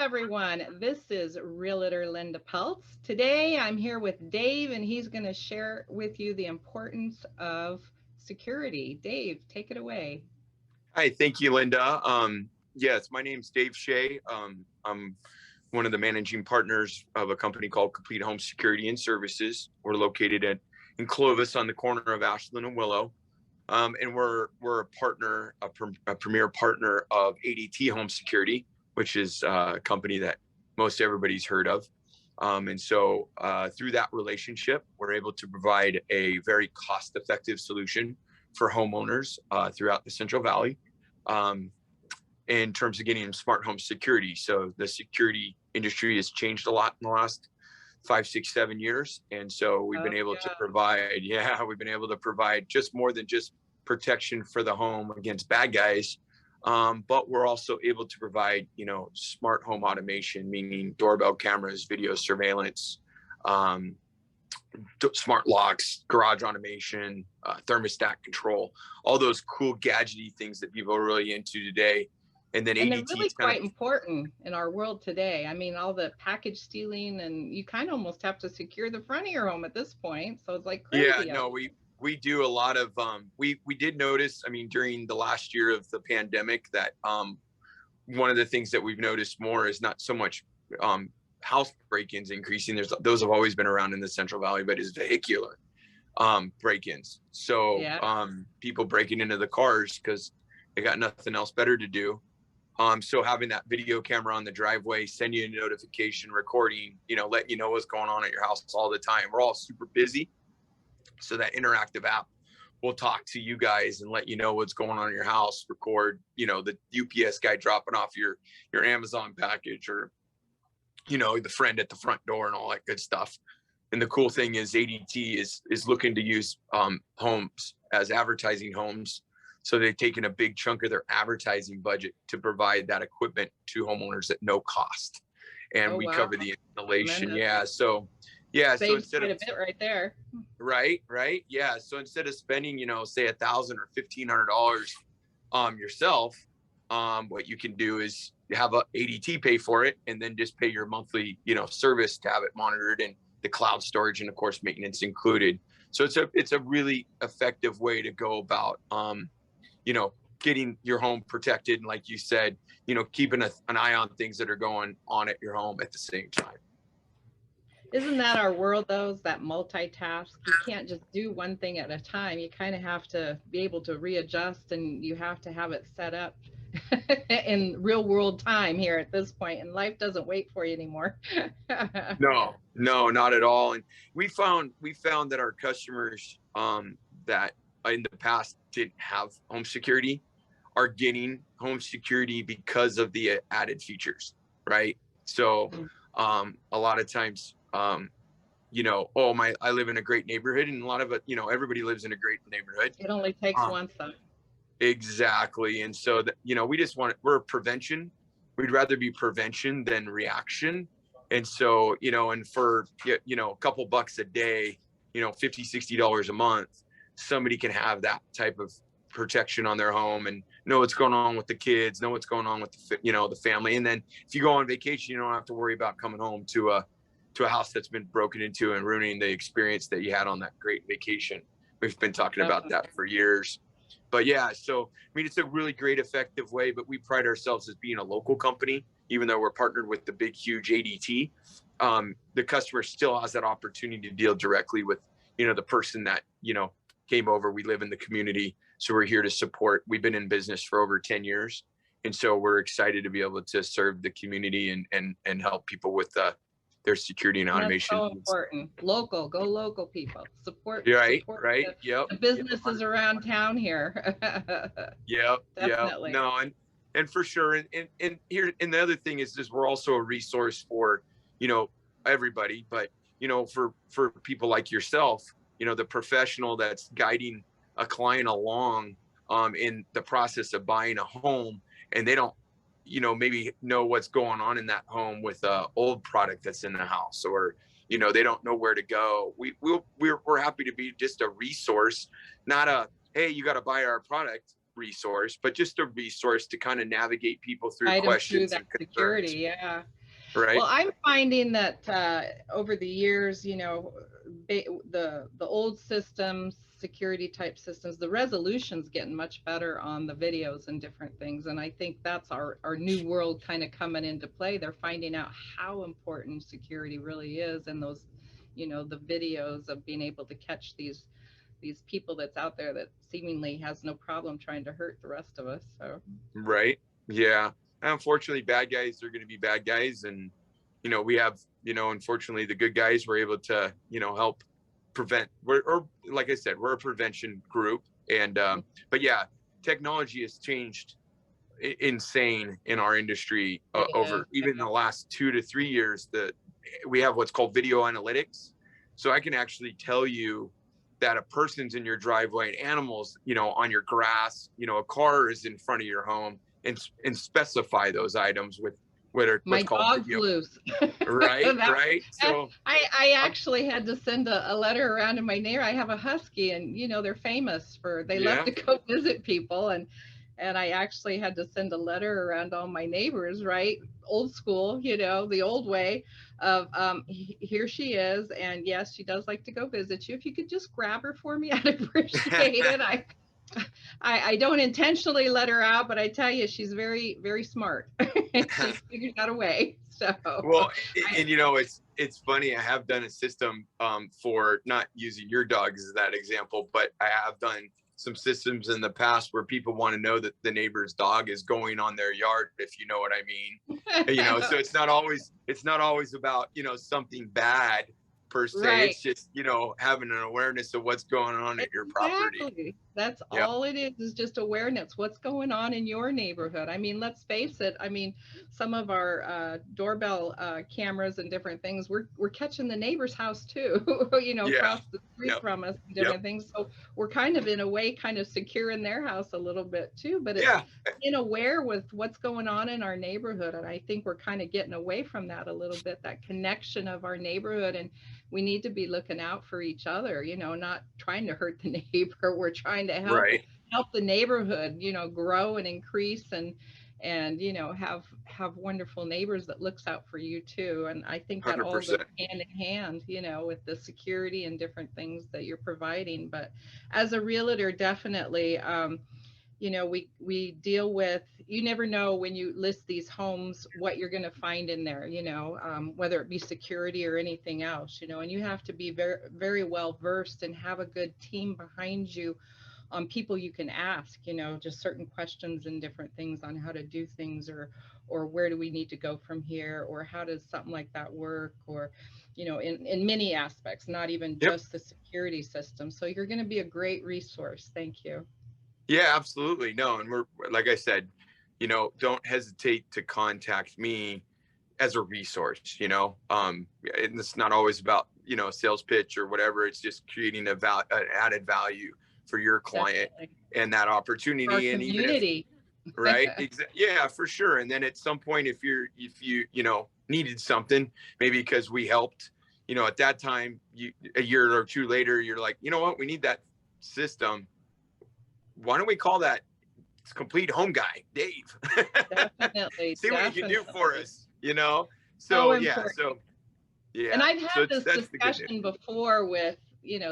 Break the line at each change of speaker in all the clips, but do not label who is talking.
everyone. This is Realtor Linda Peltz. Today I'm here with Dave and he's going to share with you the importance of security. Dave, take it away.
Hi, thank you, Linda. Yes, my name's Dave Shea. I'm one of the managing partners of a company called Complete Home Security and Services. We're located in Clovis on the corner of Ashland and Willow. And we're a partner, a premier partner of ADT Home Security, which is a company that most everybody's heard of. And so through that relationship, we're able to provide a very cost-effective solution for homeowners throughout the Central Valley in terms of getting smart home security. So the security industry has changed a lot in the last 5, 6, 7 years. And so we've been able to provide, we've been able to provide just more than just protection for the home against bad guys. But we're also able to provide, smart home automation, meaning doorbell cameras, video surveillance, smart locks, garage automation, thermostat control, all those cool gadgety things that people are really into today. And then
ADT they're really quite important in our world today. I mean, all the package stealing, and you kind of almost have to secure the front of your home at this point. So it's like crazy.
Yeah, no, we do a lot of, we did notice, I mean, during the last year of the pandemic that one of the things that we've noticed more is not so much house break-ins increasing. Those have always been around in the Central Valley, but is vehicular break-ins. So people breaking into the cars because they got nothing else better to do. So having that video camera on the driveway, send you a notification, recording, letting you know what's going on at your house all the time. We're all super busy. So that interactive app will talk to you guys and let you know what's going on in your house, record, the UPS guy dropping off your Amazon package, or, the friend at the front door and all that good stuff. And the cool thing is ADT is looking to use homes as advertising homes. So they've taken a big chunk of their advertising budget to provide that equipment to homeowners at no cost. And we cover the installation.
Tremendous.
So
so instead of a bit right there.
Right. Yeah. So instead of spending, say $1,000 or $1,500 yourself, what you can do is have a ADT pay for it and then just pay your monthly, service to have it monitored, and the cloud storage and of course maintenance included. So it's a really effective way to go about, getting your home protected. And like you said, keeping an eye on things that are going on at your home at the same time.
Isn't that our world, though, is that multitask? You can't just do one thing at a time. You kind of have to be able to readjust, and you have to have it set up in real world time here at this point, and life doesn't wait for you anymore.
No, not at all. And we found that our customers that in the past didn't have home security are getting home security because of the added features, right? So a lot of times, I live in a great neighborhood, and a lot of it, everybody lives in a great neighborhood.
It only takes one though.
Exactly. And so that, we're prevention. We'd rather be prevention than reaction. And so, and for, a couple bucks a day, $50, $60 a month, somebody can have that type of protection on their home and know what's going on with the kids, know what's going on with the family. And then if you go on vacation, you don't have to worry about coming home to a house that's been broken into and ruining the experience that you had on that great vacation. We've been talking about that for years. But yeah, so, it's a really great, effective way, but we pride ourselves as being a local company, even though we're partnered with the big, huge ADT. The customer still has that opportunity to deal directly with, the person that, came over. We live in the community, so we're here to support. We've been in business for over 10 years. And so we're excited to be able to serve the community and help people with their security and automation.
That's so important. Go local people. Support.
Right.
The businesses around town here.
Yep.
Definitely.
No, and for sure. And here, and the other thing is we're also a resource for, everybody, but, for people like yourself, the professional that's guiding a client along in the process of buying a home, and they don't, maybe know what's going on in that home with a old product that's in the house, or, they don't know where to go. We're happy to be just a resource, not a, hey, you got to buy our product resource, but just a resource to kind of navigate people through questions
through that
and concerns.
security. Yeah.
Right.
Well, I'm finding that over the years, the old systems, security type systems, the resolution's getting much better on the videos and different things. And I think that's our new world kind of coming into play. They're finding out how important security really is, and those, the videos of being able to catch these people that's out there that seemingly has no problem trying to hurt the rest of us. So
Right. Yeah. Unfortunately, bad guys are going to be bad guys. And, we have, unfortunately, the good guys were able to, help prevent, or like I said, we're a prevention group. And, but yeah, technology has changed insane in our industry over even the last 2 to 3 years. That we have what's called video analytics. So I can actually tell you that a person's in your driveway, animals, on your grass, a car is in front of your home, and specify those items with what's
my
called
dog's
video.
loose.
Right. Right. So
I actually had to send a letter around to my neighbor. I have a husky, and they're famous they love to go visit people, and I actually had to send a letter around all my neighbors, right? Old school, the old way of here she is, and yes, she does like to go visit you. If you could just grab her for me, I'd appreciate it. I don't intentionally let her out, but I tell you, she's very, very smart. She figures out a way. So
well, and it's funny. I have done a system for, not using your dog as that example, but I have done some systems in the past where people want to know that the neighbor's dog is going on their yard, if you know what I mean. So it's not always about something bad per se.
Right.
It's just having an awareness of what's going on at your property.
Exactly. That's all it is just awareness. What's going on in your neighborhood? I mean, let's face it. I mean, some of our doorbell cameras and different things, we're catching the neighbor's house too, across the street from us and different things. So we're kind of, in a way, kind of secure in their house a little bit too, but it's being aware with what's going on in our neighborhood. And I think we're kind of getting away from that a little bit, that connection of our neighborhood. And we need to be looking out for each other, not trying to hurt the neighbor. We're trying to help the neighborhood, grow and increase, and have wonderful neighbors that looks out for you too. And I think that 100%. All goes hand in hand, with the security and different things that you're providing. But as a realtor, definitely, we deal with, you never know when you list these homes, what you're going to find in there, whether it be security or anything else, and you have to be very, very well versed and have a good team behind you on people you can ask, just certain questions and different things on how to do things, or where do we need to go from here, or how does something like that work, or, in many aspects, not even just the security system. So you're going to be a great resource. Thank you.
Yeah, absolutely. No. And we're, like I said, don't hesitate to contact me as a resource, and it's not always about, a sales pitch or whatever. It's just creating an added value for your client. Definitely. And that opportunity.
Our and community.
Even if, right. Yeah, for sure. And then at some point, if you, needed something, maybe because we helped, at that time, a year or two later, you're like, you know what, we need that system. Why don't we call that complete home guy, Dave?
Definitely.
See what you can do for us, So,
And I've had this discussion before with,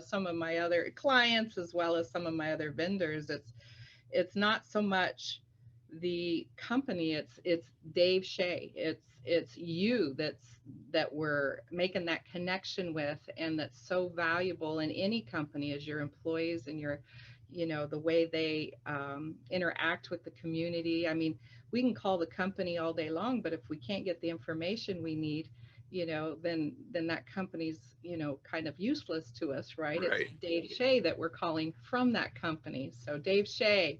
some of my other clients, as well as some of my other vendors. It's not so much the company, it's Dave Shea. It's you that we're making that connection with, and that's so valuable in any company, as your employees and your, the way they interact with the community. I mean, we can call the company all day long, but if we can't get the information we need, then that company's, kind of useless to us, right? It's Dave Shea that we're calling from that company. So Dave Shea,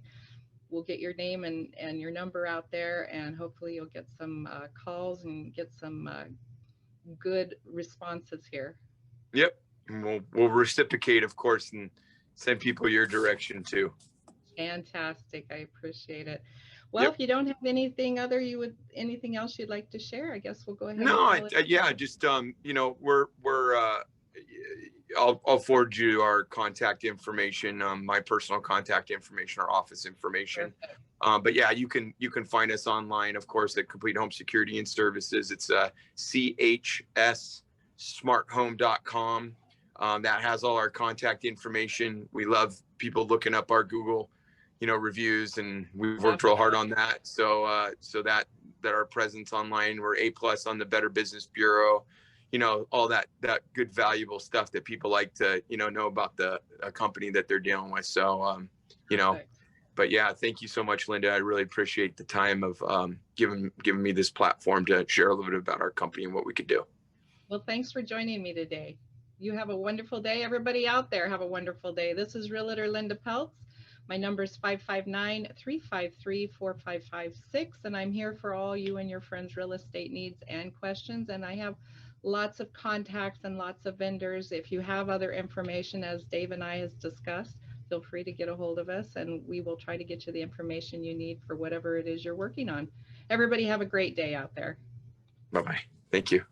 we'll get your name and your number out there, and hopefully you'll get some calls and get some good responses here.
Yep. And we'll reciprocate, of course, and send people your direction too.
Fantastic. I appreciate it. Well, if you don't have anything else you'd like to share, I guess we'll go ahead.
No, just, we're I'll forward you our contact information, my personal contact information, our office information. But yeah, you can find us online, of course, at Complete Home Security and Services. It's chssmarthome.com. That has all our contact information. We love people looking up our Google, reviews, and we've worked real hard on that. So that our presence online, we're A+ on the Better Business Bureau. All that good, valuable stuff that people like to, know about the company that they're dealing with. So, but yeah, thank you so much, Linda. I really appreciate the time of giving me this platform to share a little bit about our company and what we could do.
Well, thanks for joining me today. You have a wonderful day. Everybody out there, have a wonderful day. This is Realtor Linda Peltz. My number is 559-353-4556, and I'm here for all you and your friends' real estate needs and questions. And I have lots of contacts and lots of vendors. If you have other information, as Dave and I has discussed, feel free to get a hold of us, and we will try to get you the information you need for whatever it is you're working on. Everybody have a great day out there.
Bye-bye. Thank you.